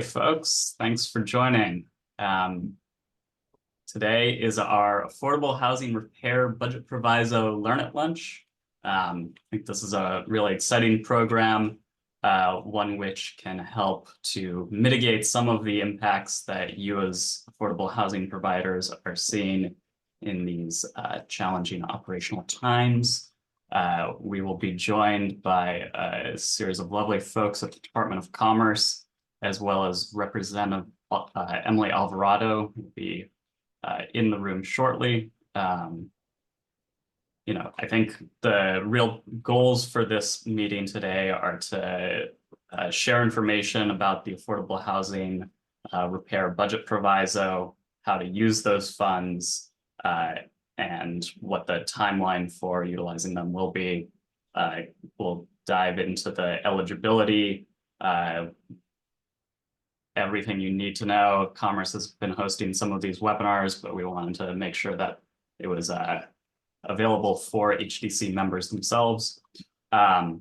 Hey folks, thanks for joining. Today is our Affordable Housing Repair Budget Proviso Learn at Lunch. I think this is a really exciting program, one which can help to mitigate some of the impacts that you as affordable housing providers are seeing in these challenging operational times. We will be joined by a series of lovely folks at the Department of Commerce, as well as Representative Emily Alvarado, who will be in the room shortly. I think the real goals for this meeting today are to share information about the Affordable Housing Repair Budget Proviso, how to use those funds, and what the timeline for utilizing them will be. We'll dive into the eligibility, everything you need to know. Commerce has been hosting some of these webinars, but we wanted to make sure that it was available for HDC members themselves. A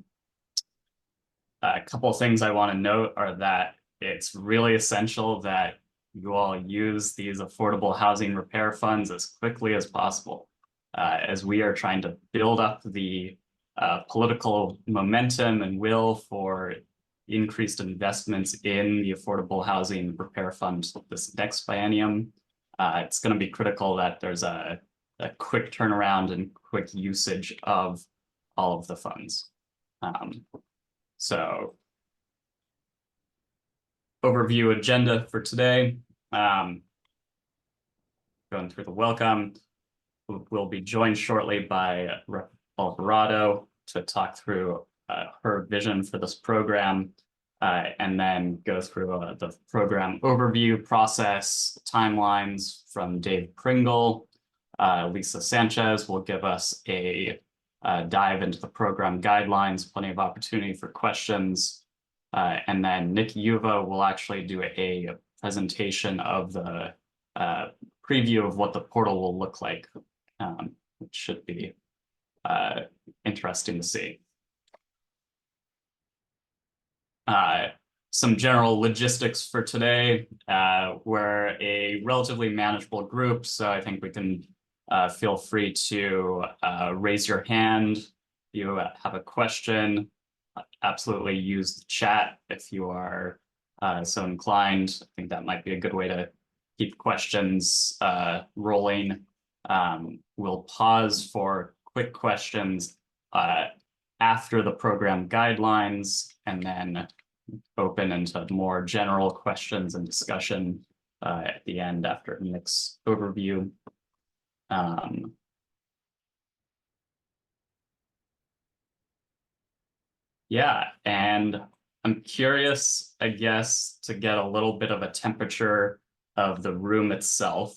couple of things I want to note are that it's really essential that you all use these affordable housing repair funds as quickly as possible, as we are trying to build up the political momentum and will for increased investments in the Affordable Housing Repair Fund this next biennium. It's going to be critical that there's a quick turnaround and quick usage of all of the funds. So overview agenda for today. Going through the welcome. We'll be joined shortly by Rep. Alvarado to talk through her vision for this program, and then go through the program overview process, timelines from Dave Pringle. Lisa Sanchez will give us a dive into the program guidelines, plenty of opportunity for questions. And then Nick Yuva will actually do a presentation of the preview of what the portal will look like, which should be interesting to see. Some general logistics for today. We're a relatively manageable group, so I think we can feel free to raise your hand if you have a question. Absolutely use the chat if you are so inclined. I think that might be a good way to keep questions rolling. We'll pause for quick questions after the program guidelines, and then open into more general questions and discussion at the end after Nick's overview. Yeah, and I'm curious, I guess, to get a little bit of a temperature of the room itself.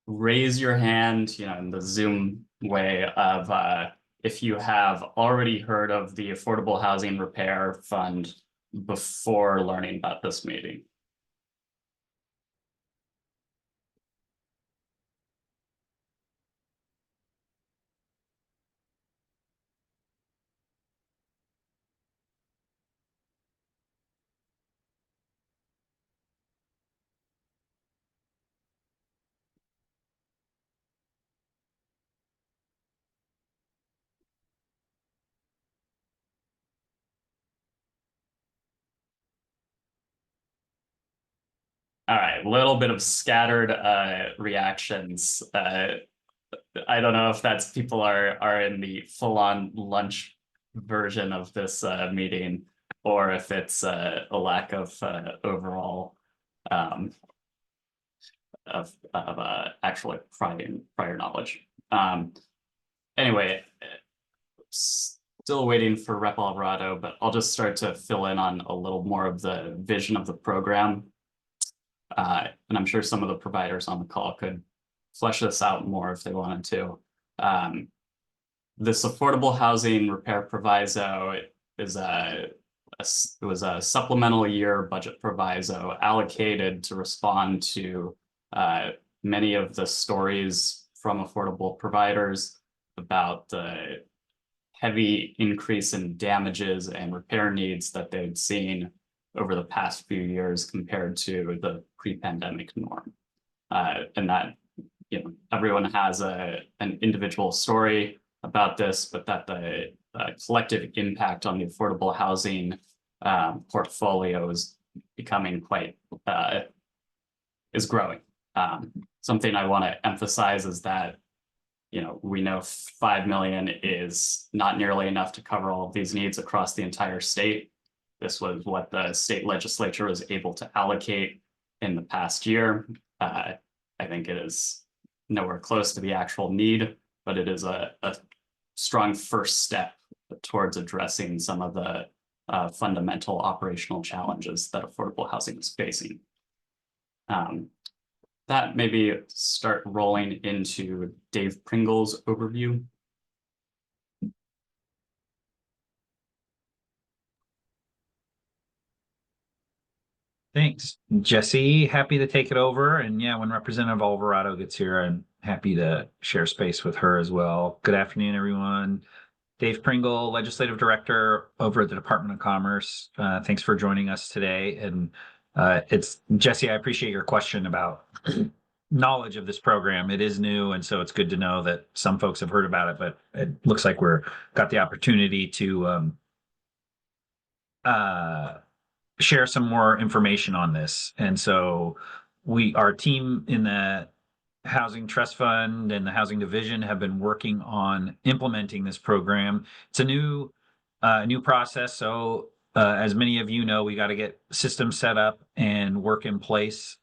Raise your hand, in the Zoom way of if you have already heard of the Affordable Housing Repair Fund before learning about this meeting. All right, a little bit of scattered reactions. I don't know if that's people are in the full-on lunch version of this meeting, or if it's a lack of overall of actual prior knowledge. Anyway, still waiting for Rep. Alvarado, but I'll just start to fill in on a little more of the vision of the program. And I'm sure some of the providers on the call could flesh this out more if they wanted to. This Affordable Housing Repair Proviso is it was a supplemental year budget proviso allocated to respond to many of the stories from affordable providers about the heavy increase in damages and repair needs that they'd seen over the past few years compared to the pre-pandemic norm. And that, everyone has an individual story about this, but that the collective impact on the affordable housing portfolio is becoming is growing. Something I want to emphasize is that, we know 5 million is not nearly enough to cover all of these needs across the entire state. This was what the state legislature was able to allocate in the past year. I think it is nowhere close to the actual need, but it is a strong first step towards addressing some of the fundamental operational challenges that affordable housing is facing. That maybe start rolling into Dave Pringle's overview. Thanks, Jesse. Happy to take it over. And yeah, when Representative Alvarado gets here, I'm happy to share space with her as well. Good afternoon, everyone. Dave Pringle, Legislative Director over at the Department of Commerce. Thanks for joining us today. And it's Jesse, I appreciate your question about knowledge of this program. It is new, and so it's good to know that some folks have heard about it, but it looks like got the opportunity to share some more information on this. And so our team in the Housing Trust Fund and the Housing Division have been working on implementing this program. It's a new process. So as many of you know, we got to get systems set up and work in place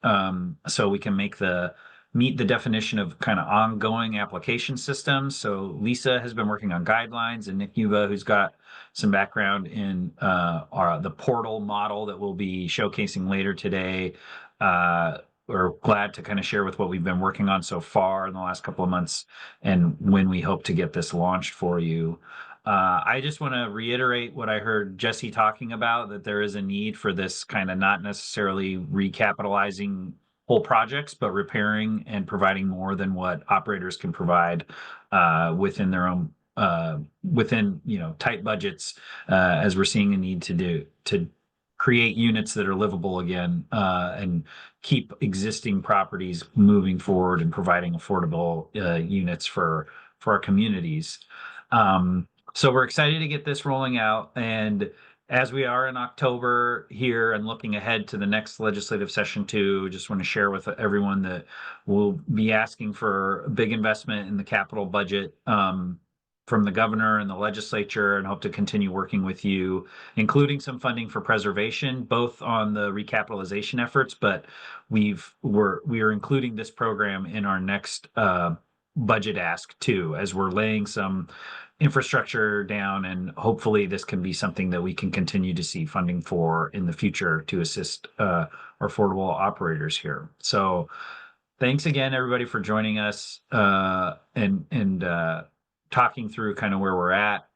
so we can meet the definition of kind of ongoing application systems. So Lisa has been working on guidelines, and Nick Yuva, who's got some background in the portal model that we'll be showcasing later today. We're glad to kind of share with what we've been working on so far in the last couple of months and when we hope to get this launched for you. I just want to reiterate what I heard Jesse talking about, that there is a need for this kind of not necessarily recapitalizing whole projects, but repairing and providing more than what operators can provide within their own within tight budgets, as we're seeing a need to create units that are livable again and keep existing properties moving forward and providing affordable units for our communities. So we're excited to get this rolling out. And as we are in October here and looking ahead to the next legislative session too, just want to share with everyone that we'll be asking for a big investment in the capital budget from the governor and the legislature, and hope to continue working with you, including some funding for preservation, both on the recapitalization efforts, but we are including this program in our next budget ask too, as we're laying some infrastructure down, and hopefully this can be something that we can continue to see funding for in the future to assist our affordable operators here. So thanks again, everybody, for joining us and talking through kind of where we're at.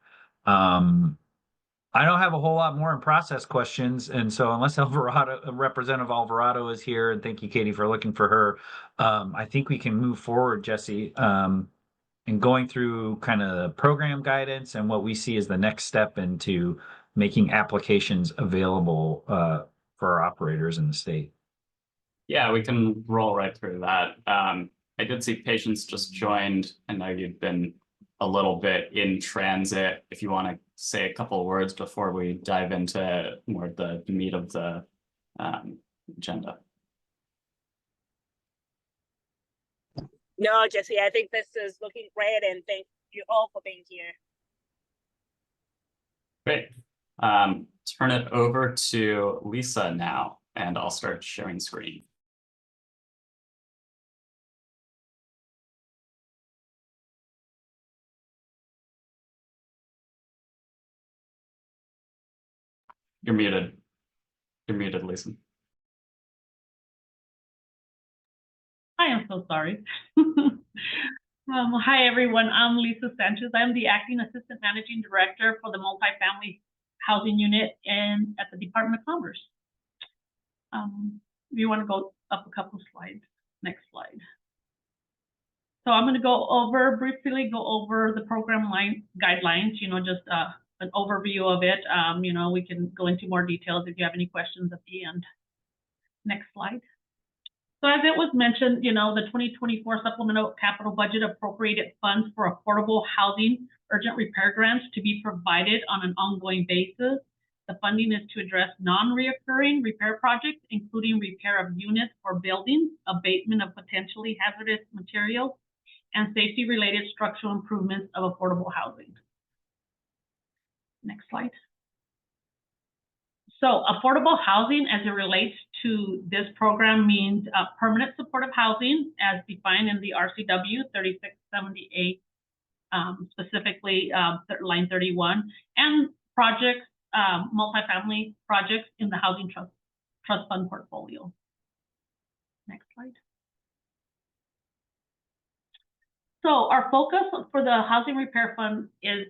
I don't have a whole lot more in process questions, and so unless Representative Alvarado is here, and thank you, Katie, for looking for her, I think we can move forward, Jesse, and going through kind of the program guidance and what we see as the next step into making applications available for our operators in the state. Yeah, we can roll right through that. I did see Patience just joined. I know you've been a little bit in transit. If you want to say a couple of words before we dive into more of the meat of the agenda. No, Jesse, I think this is looking great, and thank you all for being here. Great. Turn it over to Lisa now, and I'll start sharing screen. You're muted. You're muted, Lisa. I am so sorry. Hi, everyone. I'm Lisa Sanchez. I'm the Acting Assistant Managing Director for the Multifamily Housing Unit at the Department of Commerce. We want to go up a couple slides. Next slide. So I'm going to briefly go over the program guidelines, just an overview of it. You know, we can go into more details if you have any questions at the end. Next slide. So as it was mentioned, you know, the 2024 Supplemental Capital Budget appropriated funds for affordable housing urgent repair grants to be provided on an ongoing basis. The funding is to address non-reoccurring repair projects, including repair of units or buildings, abatement of potentially hazardous materials, and safety-related structural improvements of affordable housing. Next slide. So affordable housing as it relates to this program means permanent supportive housing as defined in the RCW 3678, specifically line 31, and projects, multifamily projects in the Housing Trust Fund portfolio. Next slide. So our focus for the Housing Repair Fund is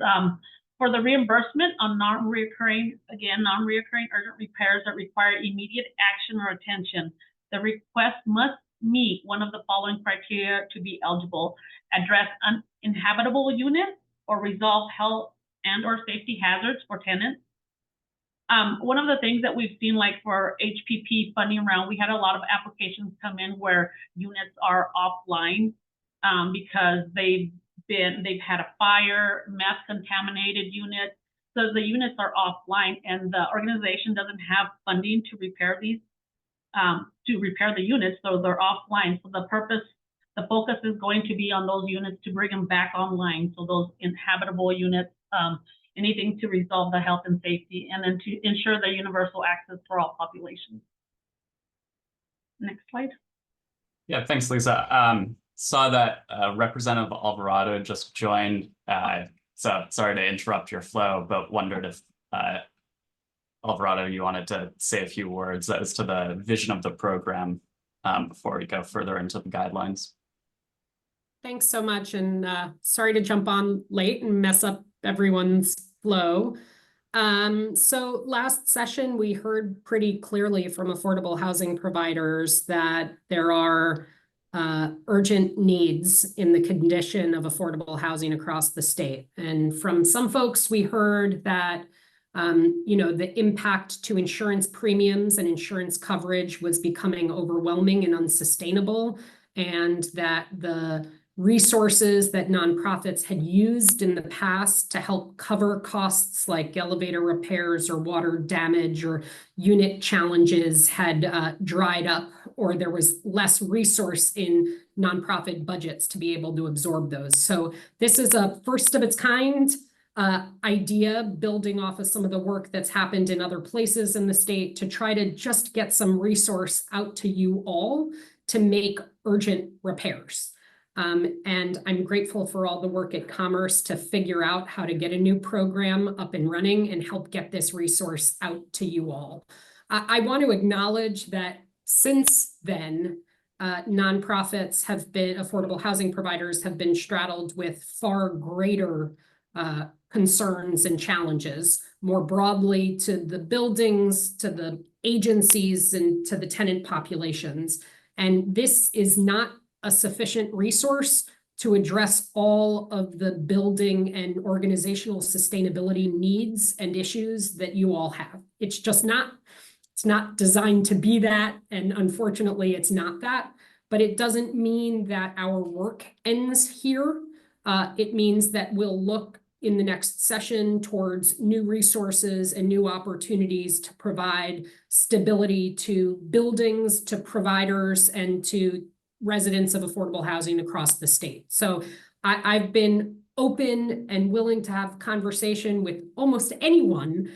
for the reimbursement on non-reoccurring urgent repairs that require immediate action or attention. The request must meet one of the following criteria to be eligible: address uninhabitable units or resolve health and or safety hazards for tenants. One of the things that we've seen, like for HPP funding round, we had a lot of applications come in where units are offline because they've had a fire, meth contaminated units. So the units are offline and the organization doesn't have funding to repair these, to repair the units, so they're offline. So the focus is going to be on those units to bring them back online. So those inhabitable units, anything to resolve the health and safety, and then to ensure the universal access for all populations. Next slide. Yeah, thanks, Lisa. Saw that Representative Alvarado just joined. So sorry to interrupt your flow, but wondered if Alvarado, you wanted to say a few words as to the vision of the program before we go further into the guidelines. Thanks so much, and sorry to jump on late and mess up everyone's flow. So last session, we heard pretty clearly from affordable housing providers that there are urgent needs in the condition of affordable housing across the state. And from some folks, we heard that you know, the impact to insurance premiums and insurance coverage was becoming overwhelming and unsustainable, and that the resources that nonprofits had used in the past to help cover costs like elevator repairs or water damage or unit challenges had dried up, or there was less resource in nonprofit budgets to be able to absorb those. So this is a first of its kind idea, building off of some of the work that's happened in other places in the state to try to just get some resource out to you all to make urgent repairs. And I'm grateful for all the work at Commerce to figure out how to get a new program up and running and help get this resource out to you all. I want to acknowledge that since then, nonprofits have been, affordable housing providers have been straddled with far greater concerns and challenges, more broadly to the buildings, to the agencies, and to the tenant populations. And this is not a sufficient resource to address all of the building and organizational sustainability needs and issues that you all have. It's just not, it's not designed to be that, and unfortunately it's not that, but it doesn't mean that our work ends here. It means that we'll look in the next session towards new resources and new opportunities to provide stability to buildings, to providers, and to residents of affordable housing across the state. So I've been open and willing to have conversation with almost anyone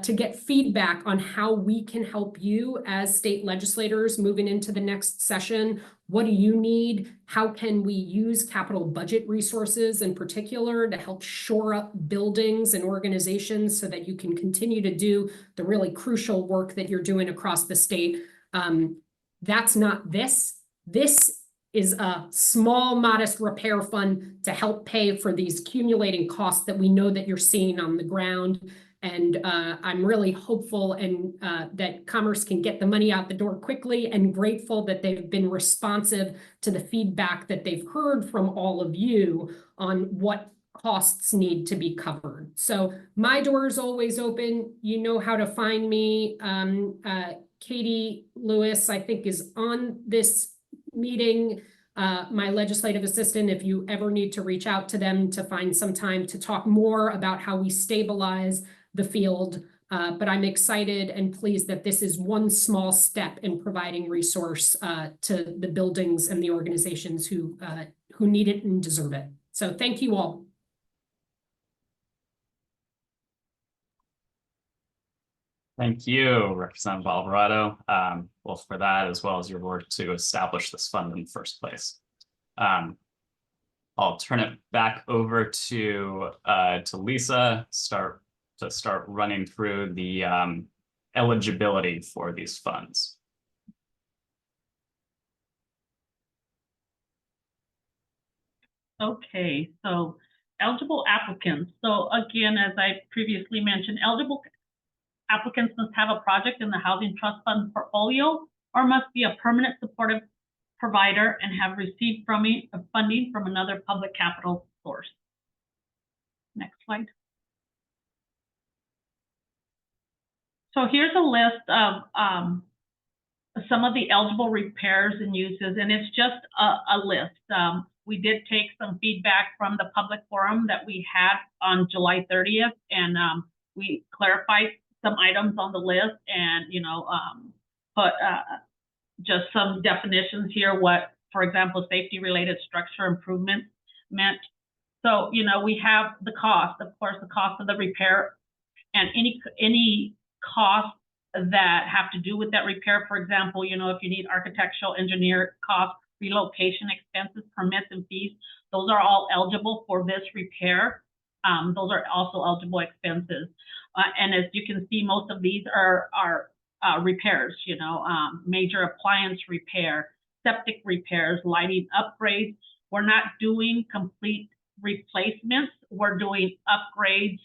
to get feedback on how we can help you as state legislators moving into the next session. What do you need? How can we use capital budget resources in particular to help shore up buildings and organizations so that you can continue to do the really crucial work that you're doing across the state? That's not this. This is a small, modest repair fund to help pay for these accumulating costs that we know that you're seeing on the ground. And I'm really hopeful and that Commerce can get the money out the door quickly, and grateful that they've been responsive to the feedback that they've heard from all of you on what costs need to be covered. So my door is always open. You know how to find me. Katie Lewis, I think, is on this meeting, my legislative assistant, if you ever need to reach out to them to find some time to talk more about how we stabilize the field. But I'm excited and pleased that this is one small step in providing resource to the buildings and the organizations who need it and deserve it. So thank you all. Thank you, Representative Alvarado, both for that as well as your work to establish this fund in the first place. I'll turn it back over to Lisa, start running through the eligibility for these funds. Okay, so eligible applicants. So again, as I previously mentioned, eligible applicants must have a project in the Housing Trust Fund portfolio or must be a permanent supportive provider and have received funding from another public capital source. Next slide. So here's a list of some of the eligible repairs and uses, and it's just a list. We did take some feedback from the public forum that we had on July 30th, and we clarified some items on the list and, put just some definitions here, what, for example, safety related structure improvements meant. So, we have the cost, of course, the cost of the repair and any costs that have to do with that repair. For example, if you need architectural engineer costs, relocation expenses, permits and fees, those are all eligible for this repair. Those are also eligible expenses. And as you can see, most of these are repairs, major appliance repair, septic repairs, lighting upgrades. We're not doing complete replacements. We're doing upgrades.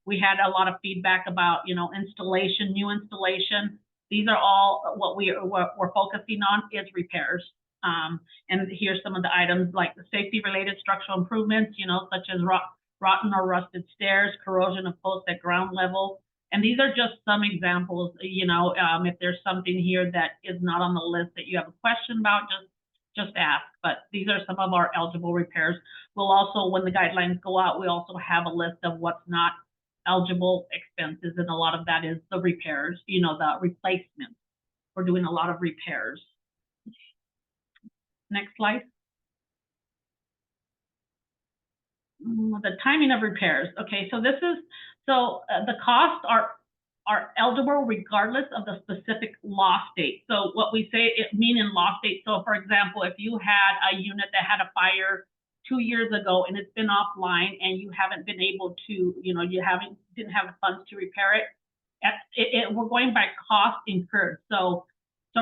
We had a lot of feedback about, installation, new installation. These are all what we're focusing on is repairs. And here's some of the items like the safety related structural improvements, such as rotten or rusted stairs, corrosion of posts at ground level. And these are just some examples, if there's something here that is not on the list that you have a question about, just ask. But these are some of our eligible repairs. We'll also, when the guidelines go out, we also have a list of what's not eligible expenses. And a lot of that is the repairs, the replacements. We're doing a lot of repairs. Next slide. The timing of repairs. Okay, so the costs are eligible regardless of the specific loss date. So what we say it mean in loss date. So for example, if you had a unit that had a fire 2 years ago and it's been offline and you haven't been able to, didn't have the funds to repair it, we're going by cost incurred. So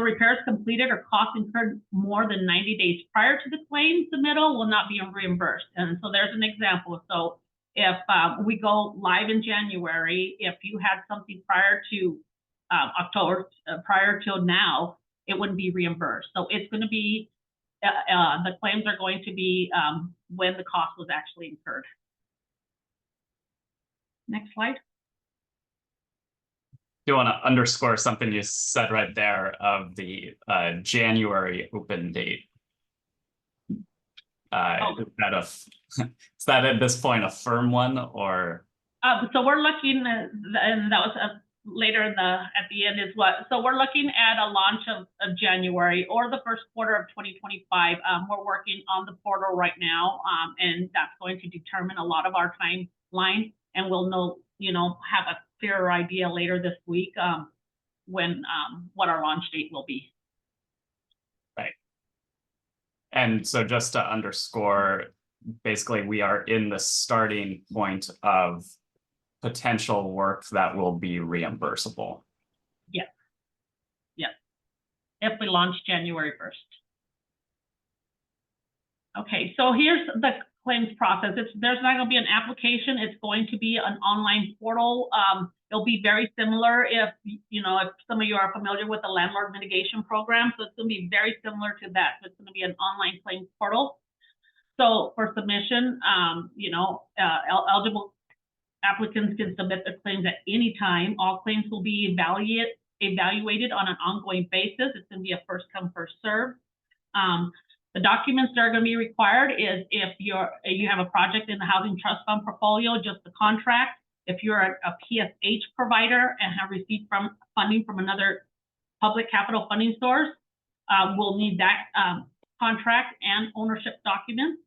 repairs completed or costs incurred more than 90 days prior to the claim submittal will not be reimbursed. And so there's an example. So if we go live in January, if you had something prior to October, prior till now, it wouldn't be reimbursed. So it's going to be, the claims are going to be when the cost was actually incurred. Next slide. Do you want to underscore something you said right there of the January open date? Is that at this point a firm one, or? So we're looking at, and that was later at the end is what. So we're looking at a launch of January or the first quarter of 2025. We're working on the portal right now, and that's going to determine a lot of our timeline, and we'll know, have a clearer idea later this week when what our launch date will be. Right. And so just to underscore, basically we are in the starting point of potential work that will be reimbursable. Yes. Yes. If we launch January 1st. Okay, so here's the claims process. There's not going to be an application. It's going to be an online portal. It'll be very similar if some of you are familiar with the landlord mitigation program. So it's going to be very similar to that. So it's going to be an online claims portal. So for submission, eligible applicants can submit their claims at any time. All claims will be evaluated on an ongoing basis. It's going to be a first come, first serve. The documents that are going to be required is if you have a project in the Housing Trust Fund portfolio, just the contract. If you're a PSH provider and have received funding from another public capital funding source, we'll need that contract and ownership documents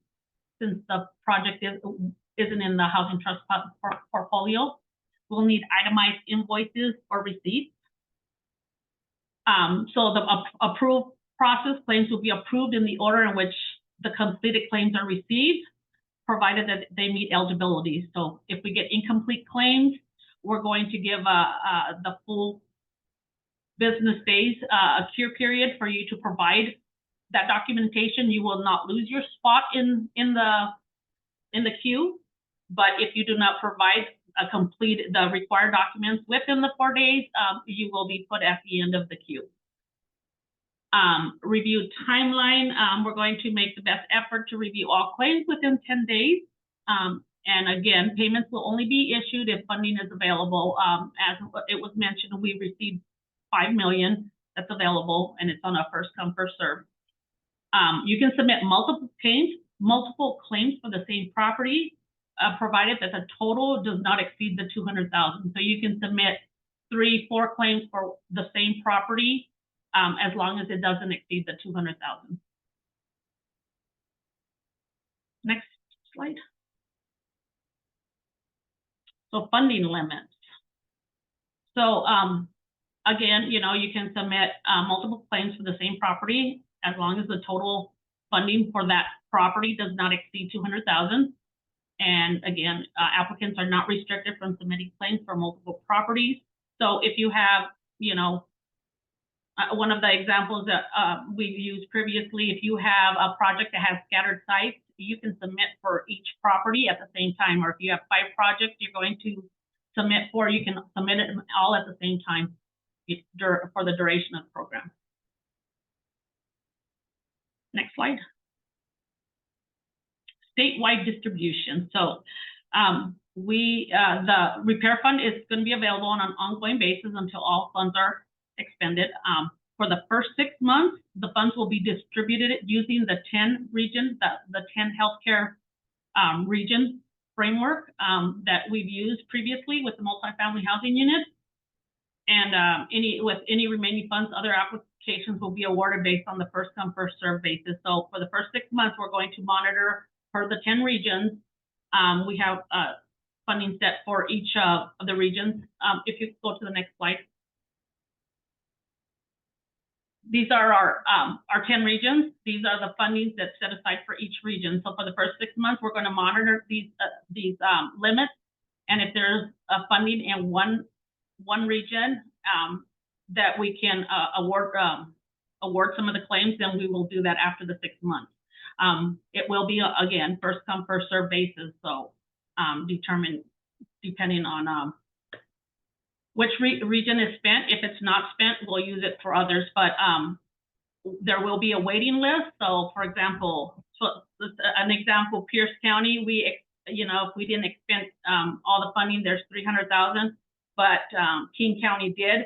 since the project isn't in the Housing Trust Fund portfolio. We'll need itemized invoices or receipts. So the approved process claims will be approved in the order in which the completed claims are received, provided that they meet eligibility. So if we get incomplete claims, we're going to give the full business days a cure period for you to provide that documentation. You will not lose your spot in the queue, but if you do not provide the required documents within the 4 days, you will be put at the end of the queue. Review timeline, we're going to make the best effort to review all claims within 10 days. And again, payments will only be issued if funding is available. As it was mentioned, we received $5 million that's available, and it's on a first come, first serve. You can submit multiple claims for the same property, provided that the total does not exceed the $200,000. So you can submit 3, 4 claims for the same property, as long as it doesn't exceed the $200,000. Next slide. So funding limits. So again, you can submit multiple claims for the same property as long as the total funding for that property does not exceed $200,000. And again, applicants are not restricted from submitting claims for multiple properties. So if you have, one of the examples that we've used previously, if you have a project that has scattered sites, you can submit for each property at the same time. Or if you have 5 projects you're going to submit for, you can submit it all at the same time for the duration of the program. Next slide. Statewide distribution. So the repair fund is going to be available on an ongoing basis until all funds are expended. For the first 6 months, the funds will be distributed using the 10 regions, the 10 healthcare region framework that we've used previously with the multifamily housing unit. And any remaining funds, other applications will be awarded based on the first come, first serve basis. So for the first 6 months, we're going to monitor for the 10 regions. We have funding set for each of the regions. If you go to the next slide. These are our 10 regions. These are the fundings that's set aside for each region. So for the first 6 months, we're going to monitor these limits. And if there's a funding in one region that we can award some of the claims, then we will do that after the 6 months. It will be, again, first come, first serve basis. So depending on which region is spent. If it's not spent, we'll use it for others, but there will be a waiting list. So for example, an example, Pierce County, if we didn't expend all the funding, there's $300,000, but King County did.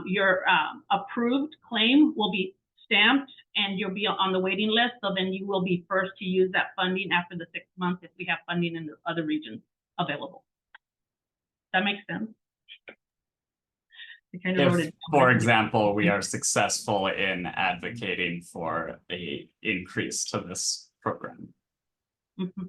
Your approved claim will be stamped and you'll be on the waiting list. So then you will be first to use that funding after the 6 months if we have funding in the other regions available. That makes sense? If, for example, we are successful in advocating for an increase to this program. Mm-hmm.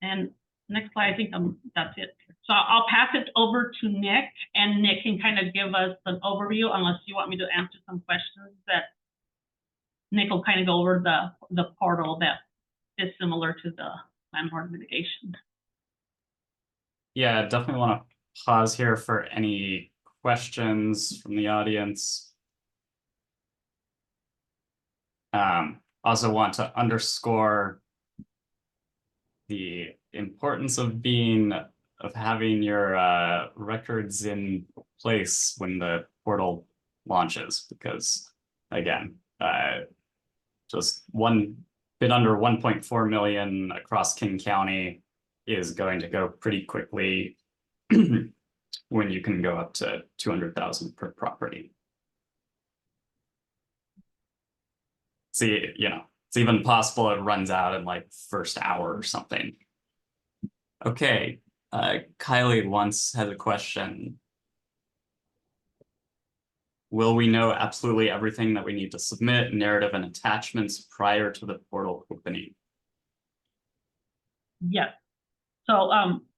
And next slide, I think that's it. So I'll pass it over to Nick, and Nick can kind of give us an overview, unless you want me to answer some questions that Nick will kind of go over the portal that is similar to the landlord mitigation. Yeah, definitely want to pause here for any questions from the audience. Also want to underscore the importance of having your records in place when the portal launches, because again, just one bit under 1.4 million across King County is going to go pretty quickly when you can go up to 200,000 per property. See, you know, it's even possible it runs out in like first hour or something. Okay, Kylie once had a question. Will we know absolutely everything that we need to submit, narrative and attachments prior to the portal opening? Yes. So,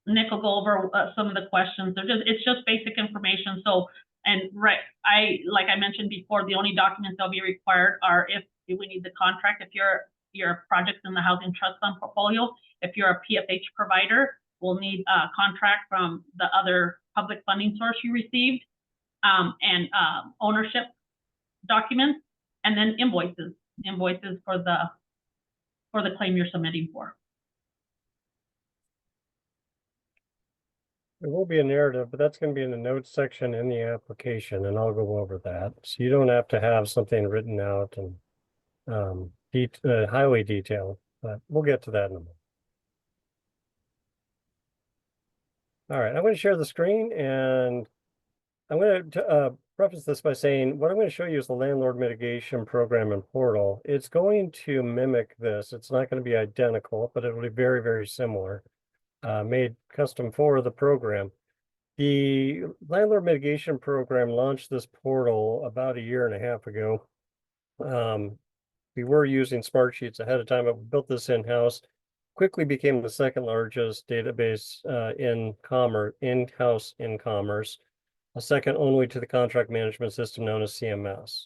Nick will go over some of the questions. It's just basic information. So, and like I mentioned before, the only documents that'll be required are if we need the contract, if your project's in the Housing Trust Fund portfolio, if you're a PFH provider, we'll need a contract from the other public funding source you received, and ownership documents, and then invoices for the claim you're submitting for. There will be a narrative, but that's going to be in the notes section in the application, and I'll go over that. So you don't have to have something written out and highly detailed, but we'll get to that in a moment. All right, I'm going to share the screen, and I'm going to preface this by saying what I'm going to show you is the landlord mitigation program and portal. It's going to mimic this. It's not going to be identical, but it will be very, very similar. Made custom for the program. The landlord mitigation program launched this portal about 1.5 years ago. We were using Smartsheets ahead of time, but we built this in-house. Quickly became the second largest database in-house in commerce, a second only to the contract management system known as CMS.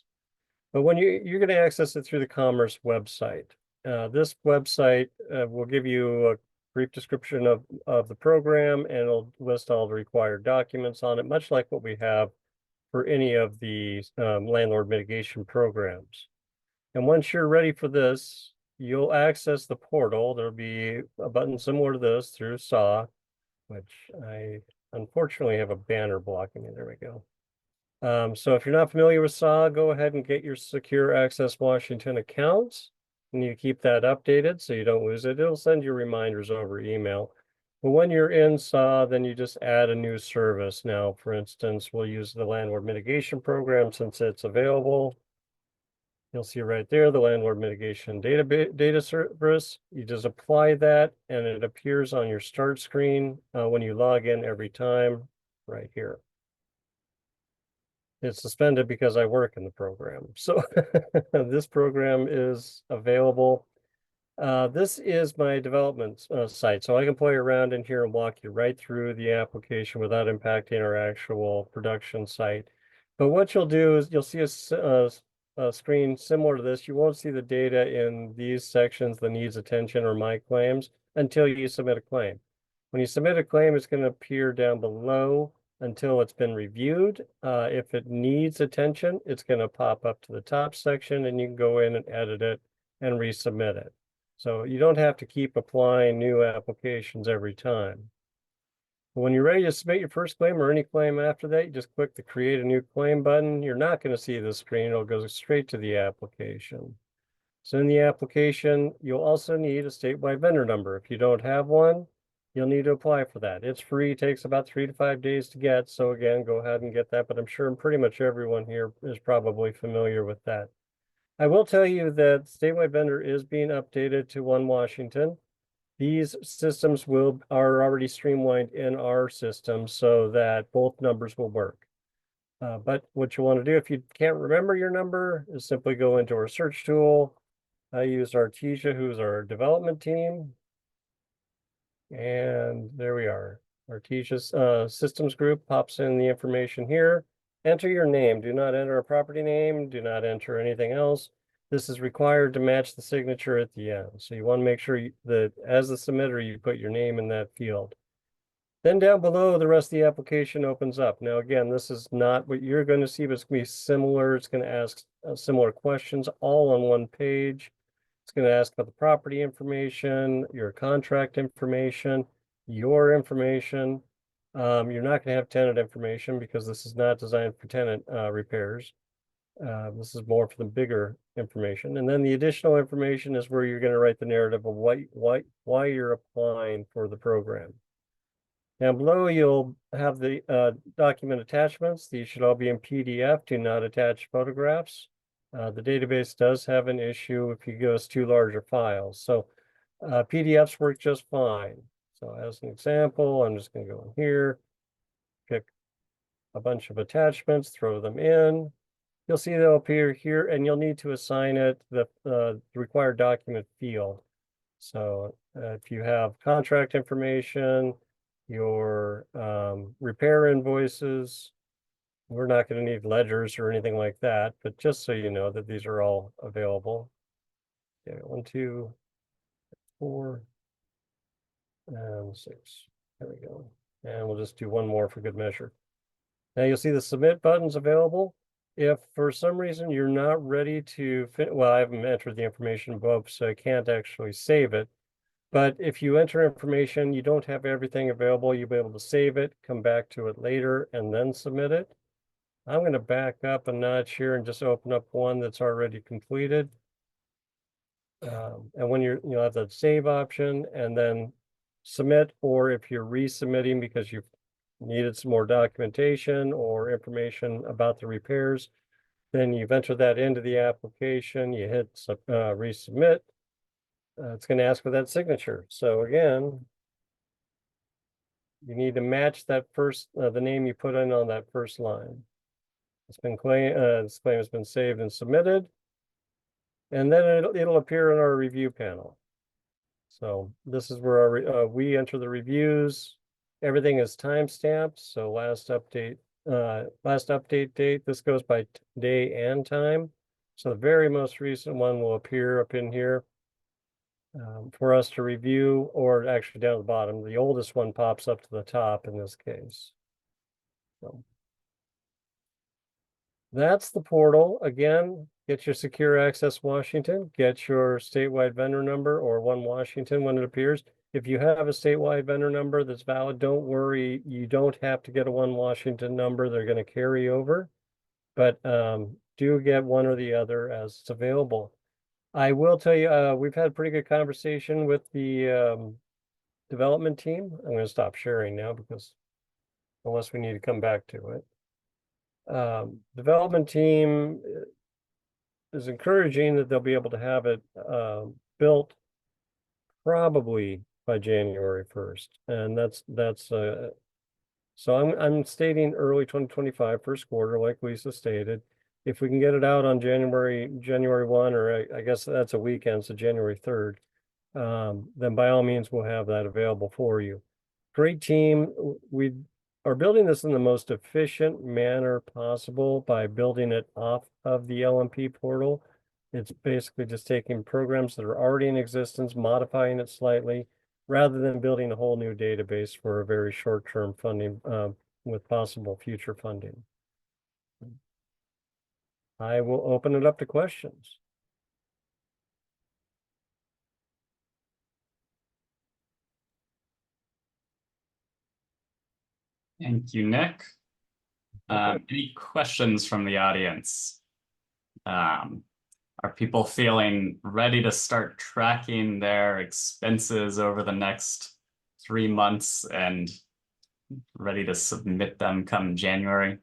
But when you're going to access it through the Commerce website, this website will give you a brief description of the program, and it'll list all the required documents on it, much like what we have for any of the landlord mitigation programs. And once you're ready for this, you'll access the portal. There'll be a button similar to this through SAW, which I unfortunately have a banner blocking it. There we go. So if you're not familiar with SAW, go ahead and get your Secure Access Washington accounts. You need to keep that updated so you don't lose it. It'll send you reminders over email. But when you're in SAW, then you just add a new service. Now, for instance, we'll use the landlord mitigation program since it's available. You'll see right there, the landlord mitigation data service. You just apply that and it appears on your start screen when you log in every time right here. It's suspended because I work in the program. So this program is available. This is my development site. So I can play around in here and walk you right through the application without impacting our actual production site. But what you'll do is you'll see a screen similar to this. You won't see the data in these sections, the needs attention or my claims, until you submit a claim. When you submit a claim, it's going to appear down below until it's been reviewed. If it needs attention, it's going to pop up to the top section and you can go in and edit it and resubmit it. So you don't have to keep applying new applications every time. When you're ready to submit your first claim or any claim after that, you just click the Create a New Claim button. You're not going to see the screen. It'll go straight to the application. So in the application, you'll also need a statewide vendor number. If you don't have one, you'll need to apply for that. It's free, takes about 3 to 5 days to get. So again, go ahead and get that, but I'm sure pretty much everyone here is probably familiar with that. I will tell you that statewide vendor is being updated to One Washington. These systems are already streamlined in our system so that both numbers will work. But what you want to do if you can't remember your number is simply go into our search tool. I use Artesia, who's our development team. And there we are. Artesia's systems group pops in the information here. Enter your name. Do not enter a property name. Do not enter anything else. This is required to match the signature at the end. So you want to make sure that as the submitter, you put your name in that field. Then down below, the rest of the application opens up. Now, again, this is not what you're going to see, but it's going to be similar. It's going to ask similar questions all on one page. It's going to ask about the property information, your contract information, your information. You're not going to have tenant information because this is not designed for tenant repairs. This is more for the bigger information. And then the additional information is where you're going to write the narrative of why you're applying for the program. Now below you'll have the document attachments. These should all be in PDF. Do not attach photographs. The database does have an issue if you go to larger files. So PDFs work just fine. So as an example, I'm just going to go in here, pick a bunch of attachments, throw them in. You'll see they'll appear here, and you'll need to assign it the required document field. So if you have contract information, your repair invoices, we're not going to need ledgers or anything like that, but just so you know that these are all available. Okay, 1, 2, 4, and 6. There we go. And we'll just do one more for good measure. Now you'll see the submit buttons available. If for some reason you're not ready to well, I haven't entered the information above, so I can't actually save it. But if you enter information, you don't have everything available, you'll be able to save it, come back to it later, and then submit it. I'm going to back up a notch here and just open up one that's already completed. And when you'll have that save option and then submit, or if you're resubmitting because you've needed some more documentation or information about the repairs, then you've entered that into the application, you hit resubmit. It's going to ask for that signature. So again, you need to match that first, the name you put in on that first line. It's been this claim has been saved and submitted. And then it'll appear in our review panel. So this is where our, we enter the reviews. Everything is timestamped. So last update date, this goes by day and time. So the very most recent one will appear up in here for us to review, or actually down at the bottom. The oldest one pops up to the top in this case. So that's the portal. Again, get your Secure Access Washington, get your statewide vendor number or One Washington when it appears. If you have a statewide vendor number that's valid, don't worry. You don't have to get a One Washington number. They're going to carry over, but do get one or the other as it's available. I will tell you, we've had a pretty good conversation with the development team. I'm going to stop sharing now because unless we need to come back to it. Development team is encouraging that they'll be able to have it built probably by January 1st. And that's so I'm stating early 2025, first quarter, like Lisa stated. If we can get it out on January 1, or I guess that's a weekend, so January 3rd, then by all means, we'll have that available for you. Great team. We are building this in the most efficient manner possible by building it off of the LMP portal. It's basically just taking programs that are already in existence, modifying it slightly, rather than building a whole new database for a very short-term funding with possible future funding. I will open it up to questions. Thank you, Nick. Any questions from the audience? Are people feeling ready to start tracking their expenses over the next 3 months and ready to submit them come January?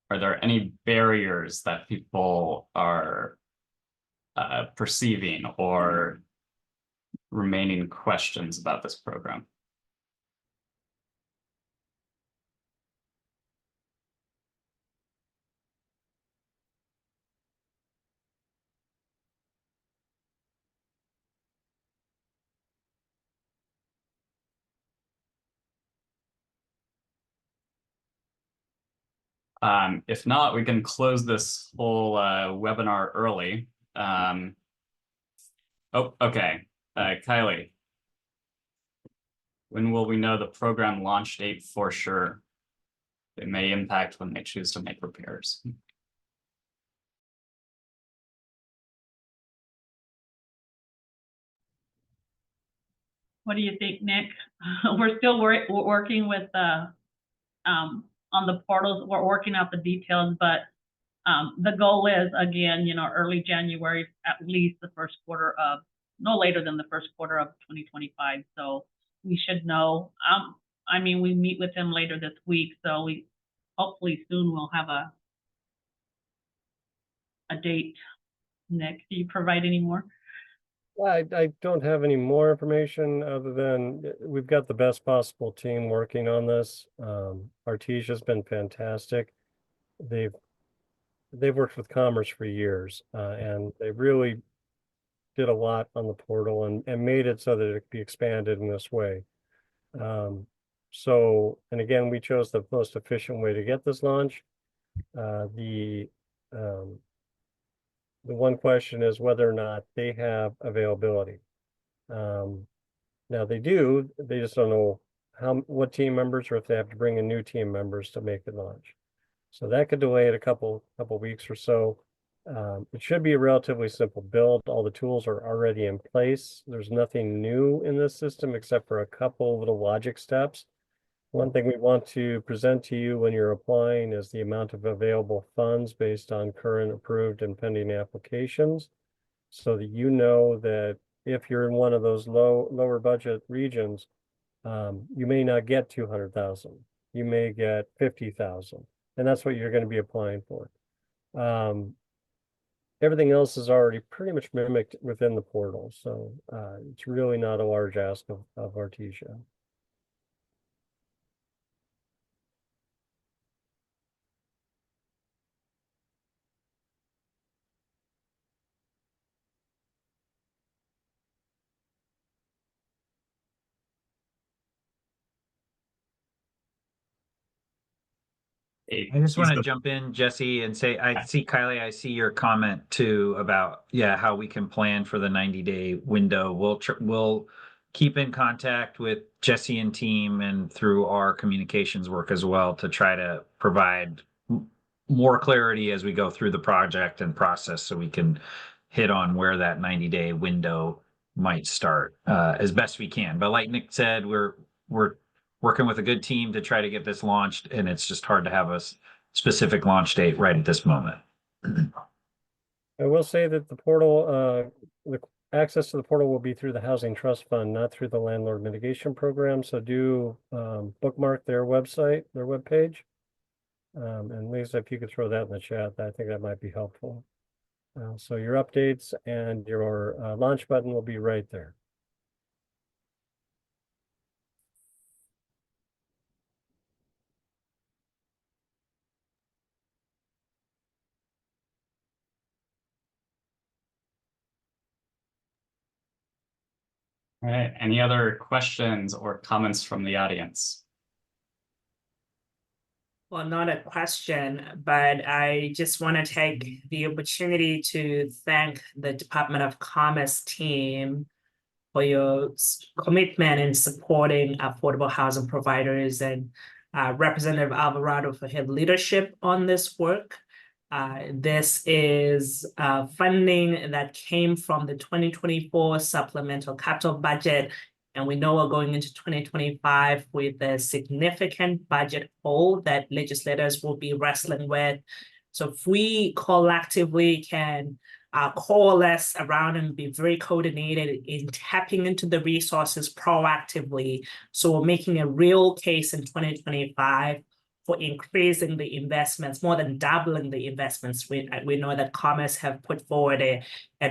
Are there any barriers that people are perceiving or remaining questions about this program? If not, we can close this whole webinar early. Oh, okay. Kylie, when will we know the program launch date for sure? It may impact when they choose to make repairs. What do you think, Nick? We're still working with on the portals. We're working out the details, but the goal is, again, early January, at least no later than the first quarter of 2025. So we should know. We meet with him later this week, so we hopefully soon we'll have a date. Nick, do you provide any more? I don't have any more information other than we've got the best possible team working on this. Artesia's been fantastic. They've worked with Commerce for years, and they really did a lot on the portal and made it so that it could be expanded in this way. And again, we chose the most efficient way to get this launch. The one question is whether or not they have availability. Now they do, they just don't know what team members, or if they have to bring in new team members to make the launch. So that could delay it a couple weeks or so. It should be a relatively simple build. All the tools are already in place. There's nothing new in this system except for a couple little logic steps. One thing we want to present to you when you're applying is the amount of available funds based on current approved and pending applications, so that you know that if you're in one of those lower budget regions, you may not get 200,000. You may get 50,000, and that's what you're going to be applying for. Everything else is already pretty much mimicked within the portal, so it's really not a large ask of Artesia. I just want to jump in, Jesse, and say, I see, Kylie, I see your comment too about, how we can plan for the 90-day window. We'll keep in contact with Jesse and team and through our communications work as well to try to provide more clarity as we go through the project and process, so we can hit on where that 90-day window might start as best we can. But like Nick said, we're working with a good team to try to get this launched, and it's just hard to have a specific launch date right at this moment. I will say that the portal, the access to the portal will be through the Housing Trust Fund, not through the Landlord Mitigation Program. So do bookmark their website, their webpage. And Lisa, if you could throw that in the chat, I think that might be helpful. So your updates and your launch button will be right there. All right, any other questions or comments from the audience? Well, not a question, but I just want to take the opportunity to thank the Department of Commerce team for your commitment in supporting affordable housing providers, and Representative Alvarado for her leadership on this work. This is funding that came from the 2024 Supplemental Capital Budget, and we know we're going into 2025 with a significant budget hole that legislators will be wrestling with. So if we collectively can coalesce around and be very coordinated in tapping into the resources proactively, so we're making a real case in 2025 for increasing the investments, more than doubling the investments. We know that Commerce have put forward a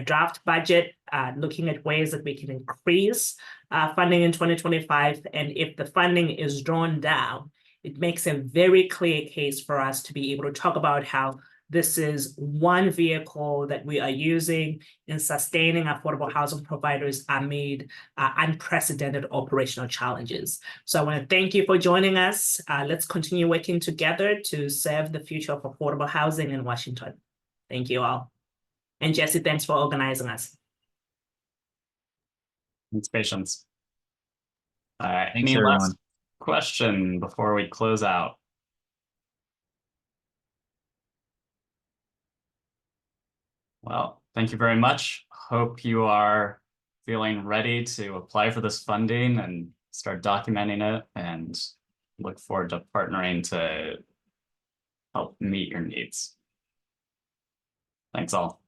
draft budget looking at ways that we can increase funding in 2025. And if the funding is drawn down, it makes a very clear case for us to be able to talk about how this is one vehicle that we are using in sustaining affordable housing providers amid unprecedented operational challenges. So I want to thank you for joining us. Let's continue working together to serve the future of affordable housing in Washington. Thank you all. And Jesse, thanks for organizing us. Thanks, patience. All right, Thanks, any everyone. last question before we close out? Well, thank you very much. Hope you are feeling ready to apply for this funding and start documenting it and look forward to partnering to help meet your needs. Thanks all.